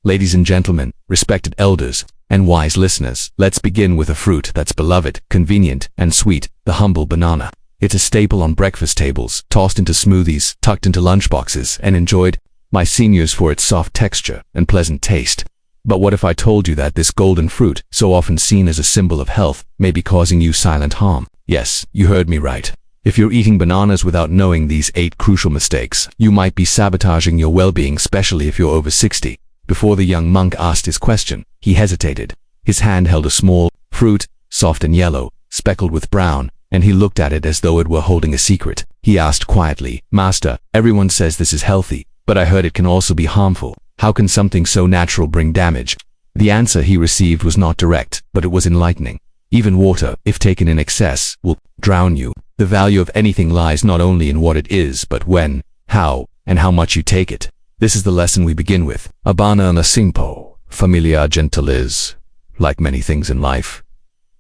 Ladies and gentlemen, respected elders, and wise listeners, let's begin with a fruit that's beloved, convenient, and sweet, the humble banana. It's a staple on breakfast tables, tossed into smoothies, tucked into lunchboxes, and enjoyed by seniors for its soft texture and pleasant taste. But what if I told you that this golden fruit, so often seen as a symbol of health, may be causing you silent harm? Yes, you heard me right. If you're eating bananas without knowing these 8 crucial mistakes, you might be sabotaging your well-being, especially if you're over 60. Before the young monk asked his question, he hesitated. His hand held a small fruit, soft and yellow, speckled with brown, and he looked at it as though it were holding a secret. He asked quietly, "Master, everyone says this is healthy, but I heard it can also be harmful. How can something so natural bring damage?" The answer he received was not direct, but it was enlightening. Even water, if taken in excess, will drown you. The value of anything lies not only in what it is, but when, how, and how much you take it. This is the lesson we begin with. A banana simple, familia gentilis. Like many things in life,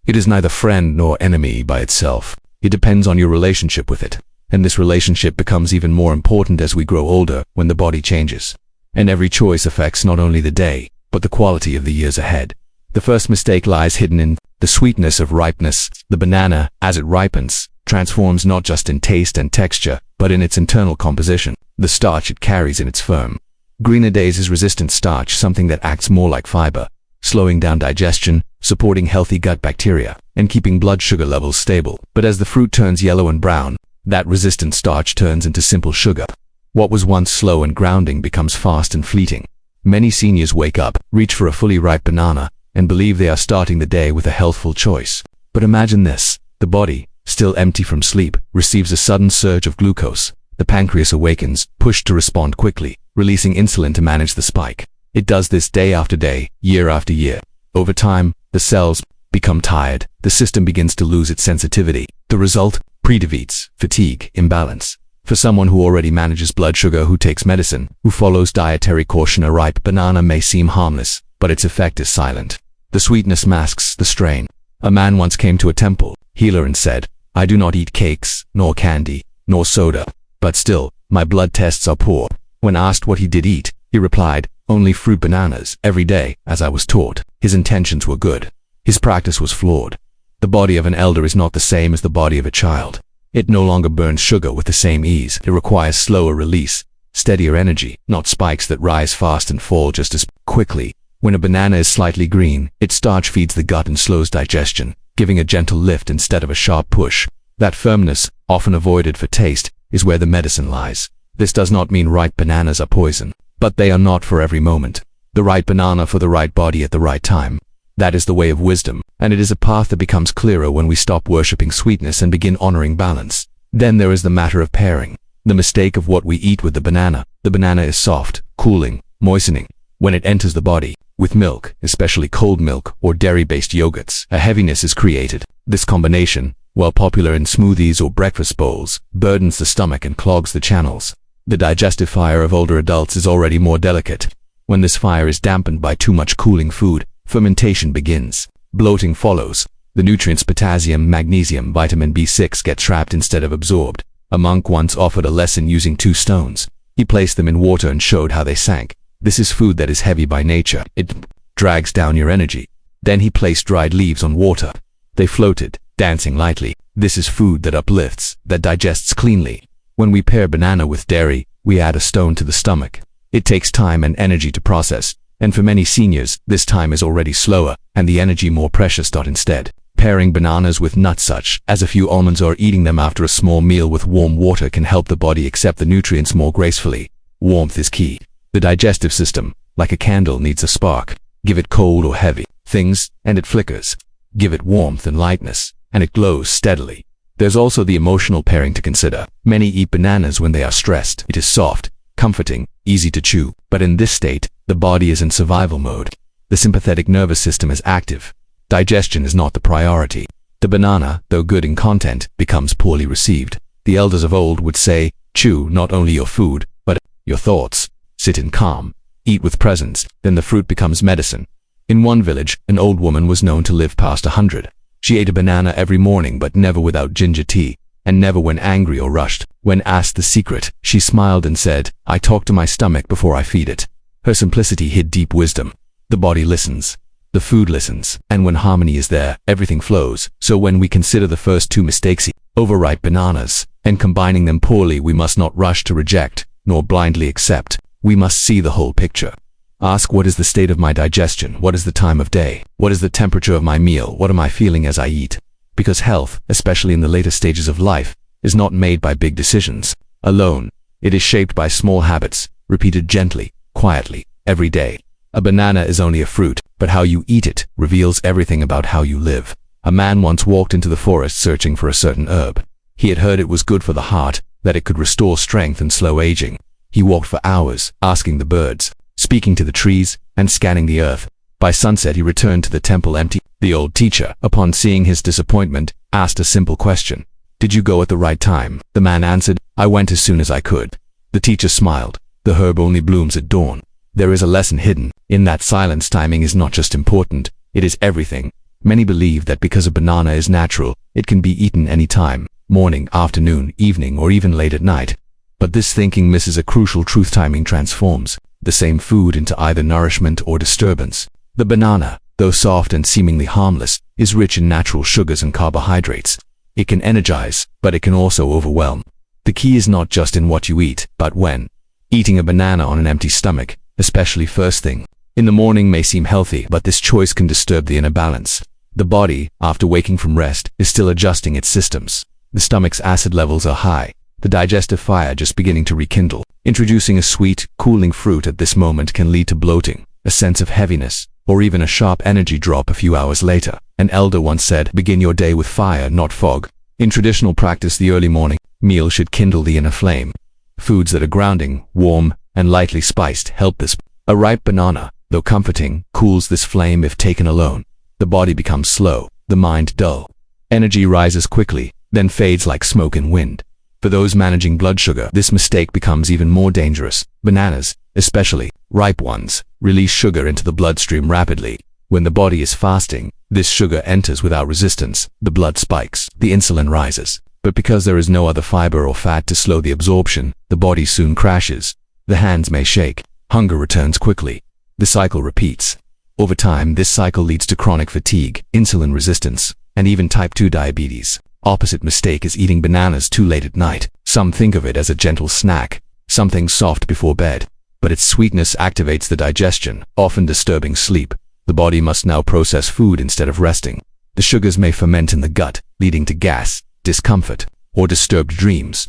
it is neither friend nor enemy by itself. It depends on your relationship with it. And this relationship becomes even more important as we grow older, when the body changes. And every choice affects not only the day, but the quality of the years ahead. The first mistake lies hidden in the sweetness of ripeness. The banana, as it ripens, transforms not just in taste and texture, but in its internal composition. The starch it carries in its firm, greener days is resistant starch, something that acts more like fiber, slowing down digestion, supporting healthy gut bacteria, and keeping blood sugar levels stable. But as the fruit turns yellow and brown, that resistant starch turns into simple sugar. What was once slow and grounding becomes fast and fleeting. Many seniors wake up, reach for a fully ripe banana, and believe they are starting the day with a healthful choice. But imagine this: the body, still empty from sleep, receives a sudden surge of glucose. The pancreas awakens, pushed to respond quickly, releasing insulin to manage the spike. It does this day after day, year after year. Over time, the cells become tired, the system begins to lose its sensitivity. The result? Prediabetes, fatigue, imbalance. For someone who already manages blood sugar, who takes medicine, who follows dietary caution, a ripe banana may seem harmless, but its effect is silent. The sweetness masks the strain. A man once came to a temple healer and said, "I do not eat cakes, nor candy, nor soda, but still, my blood tests are poor." When asked what he did eat, he replied, "Only fruit bananas, every day, as I was taught." His intentions were good. His practice was flawed. The body of an elder is not the same as the body of a child. It no longer burns sugar with the same ease. It requires slower release, steadier energy, not spikes that rise fast and fall just as quickly. When a banana is slightly green, its starch feeds the gut and slows digestion, giving a gentle lift instead of a sharp push. That firmness, often avoided for taste, is where the medicine lies. This does not mean ripe bananas are poison, but they are not for every moment. The right banana for the right body at the right time. That is the way of wisdom, and it is a path that becomes clearer when we stop worshipping sweetness and begin honoring balance. Then there is the matter of pairing. The mistake of what we eat with the banana. The banana is soft, cooling, moistening. When it enters the body, with milk, especially cold milk or dairy-based yogurts, a heaviness is created. This combination, while popular in smoothies or breakfast bowls, burdens the stomach and clogs the channels. The digestive fire of older adults is already more delicate. When this fire is dampened by too much cooling food, fermentation begins. Bloating follows. The nutrients potassium, magnesium, vitamin B6 get trapped instead of absorbed. A monk once offered a lesson using 2 stones. He placed them in water and showed how they sank. This is food that is heavy by nature. It drags down your energy. Then he placed dried leaves on water. They floated, dancing lightly. This is food that uplifts, that digests cleanly. When we pair banana with dairy, we add a stone to the stomach. It takes time and energy to process, and for many seniors, this time is already slower, and the energy more precious. Instead, pairing bananas with nuts such as a few almonds or eating them after a small meal with warm water can help the body accept the nutrients more gracefully. Warmth is key. The digestive system, like a candle, needs a spark. Give it cold or heavy things, and it flickers. Give it warmth and lightness, and it glows steadily. There's also the emotional pairing to consider. Many eat bananas when they are stressed. It is soft, comforting, easy to chew, but in this state, the body is in survival mode. The sympathetic nervous system is active. Digestion is not the priority. The banana, though good in content, becomes poorly received. The elders of old would say, chew not only your food, but your thoughts. Sit in calm. Eat with presence. Then the fruit becomes medicine. In one village, an old woman was known to live past 100. She ate a banana every morning, but never without ginger tea, and never when angry or rushed. When asked the secret, she smiled and said, "I talk to my stomach before I feed it." Her simplicity hid deep wisdom. The body listens. The food listens. And when harmony is there, everything flows. So when we consider the first two mistakes, overripe bananas, and combining them poorly, we must not rush to reject, nor blindly accept. We must see the whole picture. Ask, what is the state of my digestion? What is the time of day? What is the temperature of my meal? What am I feeling as I eat? Because health, especially in the later stages of life, is not made by big decisions alone. It is shaped by small habits, repeated gently, quietly, every day. A banana is only a fruit, but how you eat it reveals everything about how you live. A man once walked into the forest searching for a certain herb. He had heard it was good for the heart, that it could restore strength and slow aging. He walked for hours, asking the birds, speaking to the trees, and scanning the earth. By sunset he returned to the temple empty. The old teacher, upon seeing his disappointment, asked a simple question. Did you go at the right time? The man answered, I went as soon as I could. The teacher smiled. The herb only blooms at dawn. There is a lesson hidden. In that silence, timing is not just important, it is everything. Many believe that because a banana is natural, it can be eaten any time, morning, afternoon, evening, or even late at night. But this thinking misses a crucial truth. Timing transforms the same food into either nourishment or disturbance. The banana, though soft and seemingly harmless, is rich in natural sugars and carbohydrates. It can energize, but it can also overwhelm. The key is not just in what you eat, but when. Eating a banana on an empty stomach, especially first thing in the morning, may seem healthy, but this choice can disturb the inner balance. The body, after waking from rest, is still adjusting its systems. The stomach's acid levels are high, the digestive fire just beginning to rekindle. Introducing a sweet, cooling fruit at this moment can lead to bloating, a sense of heaviness, or even a sharp energy drop a few hours later. An elder once said, begin your day with fire, not fog. In traditional practice, the early morning meal should kindle the inner flame. Foods that are grounding, warm, and lightly spiced help this. A ripe banana, though comforting, cools this flame if taken alone. The body becomes slow, the mind dull. Energy rises quickly, then fades like smoke and wind. For those managing blood sugar, this mistake becomes even more dangerous. Bananas, especially ripe ones, release sugar into the bloodstream rapidly. When the body is fasting, this sugar enters without resistance. The blood spikes, the insulin rises. But because there is no other fiber or fat to slow the absorption, the body soon crashes. The hands may shake. Hunger returns quickly. The cycle repeats. Over time, this cycle leads to chronic fatigue, insulin resistance, and even type 2 diabetes. Opposite mistake is eating bananas too late at night. Some think of it as a gentle snack, something soft before bed. But its sweetness activates the digestion, often disturbing sleep. The body must now process food instead of resting. The sugars may ferment in the gut, leading to gas, discomfort, or disturbed dreams.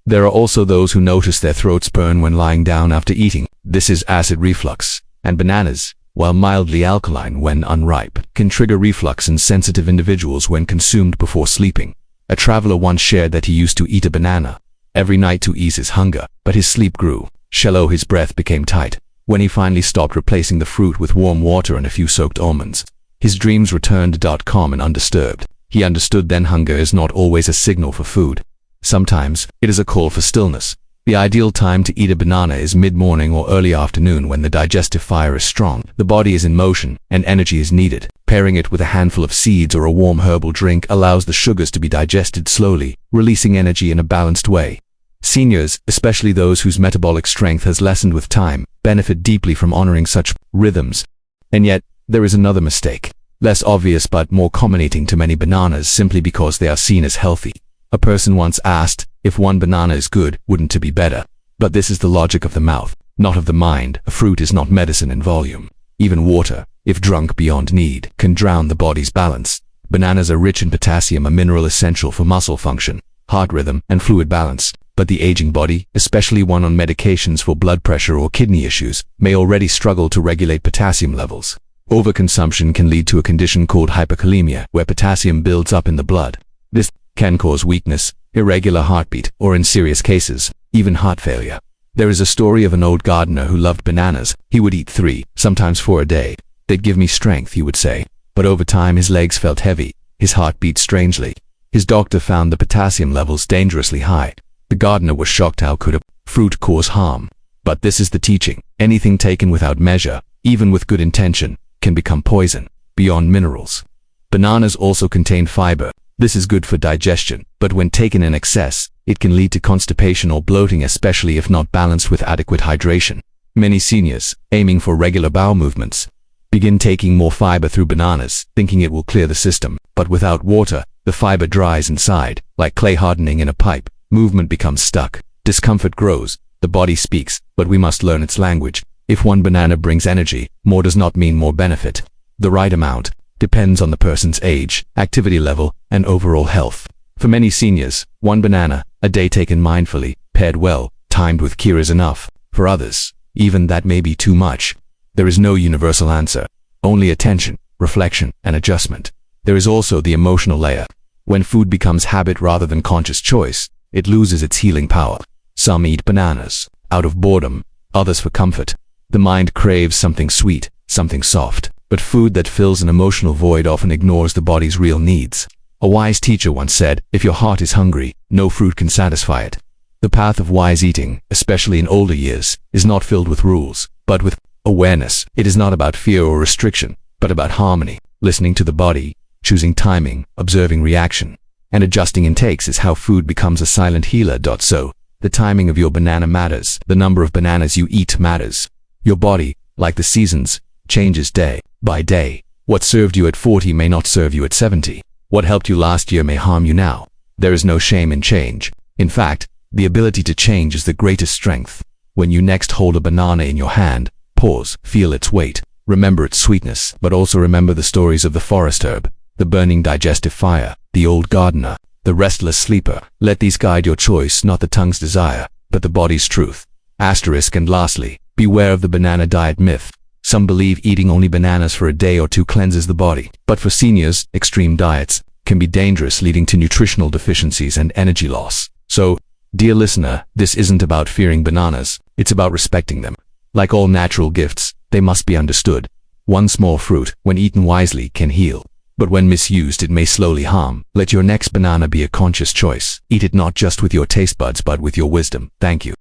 There are also those who notice their throats burn when lying down after eating. This is acid reflux, and bananas, while mildly alkaline when unripe, can trigger reflux in sensitive individuals when consumed before sleeping. A traveler once shared that he used to eat a banana every night to ease his hunger, but his sleep grew shallow, his breath became tight. When he finally stopped replacing the fruit with warm water and a few soaked almonds, his dreams returned calm and undisturbed. He understood then hunger is not always a signal for food. Sometimes, it is a call for stillness. The ideal time to eat a banana is mid-morning or early afternoon when the digestive fire is strong, the body is in motion, and energy is needed. Pairing it with a handful of seeds or a warm herbal drink allows the sugars to be digested slowly, releasing energy in a balanced way. Seniors, especially those whose metabolic strength has lessened with time, benefit deeply from honoring such rhythms. And yet, there is another mistake, less obvious but more common: eating too many bananas simply because they are seen as healthy. A person once asked, if one banana is good, wouldn't it be better? But this is the logic of the mouth, not of the mind. A fruit is not medicine in volume. Even water, if drunk beyond need, can drown the body's balance. Bananas are rich in potassium, a mineral essential for muscle function, heart rhythm, and fluid balance. But the aging body, especially one on medications for blood pressure or kidney issues, may already struggle to regulate potassium levels. Overconsumption can lead to a condition called hyperkalemia, where potassium builds up in the blood. This can cause weakness, irregular heartbeat, or in serious cases, even heart failure. There is a story of an old gardener who loved bananas. He would eat 3, sometimes 4 a day. They'd give me strength, he would say. But over time his legs felt heavy, his heart beat strangely. His doctor found the potassium levels dangerously high. The gardener was shocked. How could a fruit cause harm? But this is the teaching. Anything taken without measure, even with good intention, can become poison, beyond minerals. Bananas also contain fiber. This is good for digestion, but when taken in excess, it can lead to constipation or bloating, especially if not balanced with adequate hydration. Many seniors, aiming for regular bowel movements, begin taking more fiber through bananas, thinking it will clear the system. But without water, the fiber dries inside, like clay hardening in a pipe. Movement becomes stuck. Discomfort grows. The body speaks, but we must learn its language. If one banana brings energy, more does not mean more benefit. The right amount depends on the person's age, activity level, and overall health. For many seniors, one banana a day taken mindfully, paired well, timed with care is enough. For others, even that may be too much. There is no universal answer, only attention, reflection, and adjustment. There is also the emotional layer. When food becomes habit rather than conscious choice, it loses its healing power. Some eat bananas out of boredom, others for comfort. The mind craves something sweet, something soft, but food that fills an emotional void often ignores the body's real needs. A wise teacher once said, "If your heart is hungry, no fruit can satisfy it." The path of wise eating, especially in older years, is not filled with rules, but with awareness. It is not about fear or restriction, but about harmony, listening to the body, choosing timing, observing reaction, and adjusting intakes is how food becomes a silent healer. So, the timing of your banana matters. The number of bananas you eat matters. Your body, like the seasons, changes day by day. What served you at 40 may not serve you at 70. What helped you last year may harm you now. There is no shame in change. In fact, the ability to change is the greatest strength. When you next hold a banana in your hand, pause, feel its weight, remember its sweetness, but also remember the stories of the forest herb, the burning digestive fire, the old gardener, the restless sleeper. Let these guide your choice, not the tongue's desire, but the body's truth. Asterisk. And lastly, beware of the banana diet myth. Some believe eating only bananas for a day or two cleanses the body. But for seniors, extreme diets can be dangerous, leading to nutritional deficiencies and energy loss. So, dear listener, this isn't about fearing bananas, it's about respecting them. Like all natural gifts, they must be understood. One small fruit, when eaten wisely, can heal. But when misused, it may slowly harm. Let your next banana be a conscious choice. Eat it not just with your taste buds, but with your wisdom. Thank you.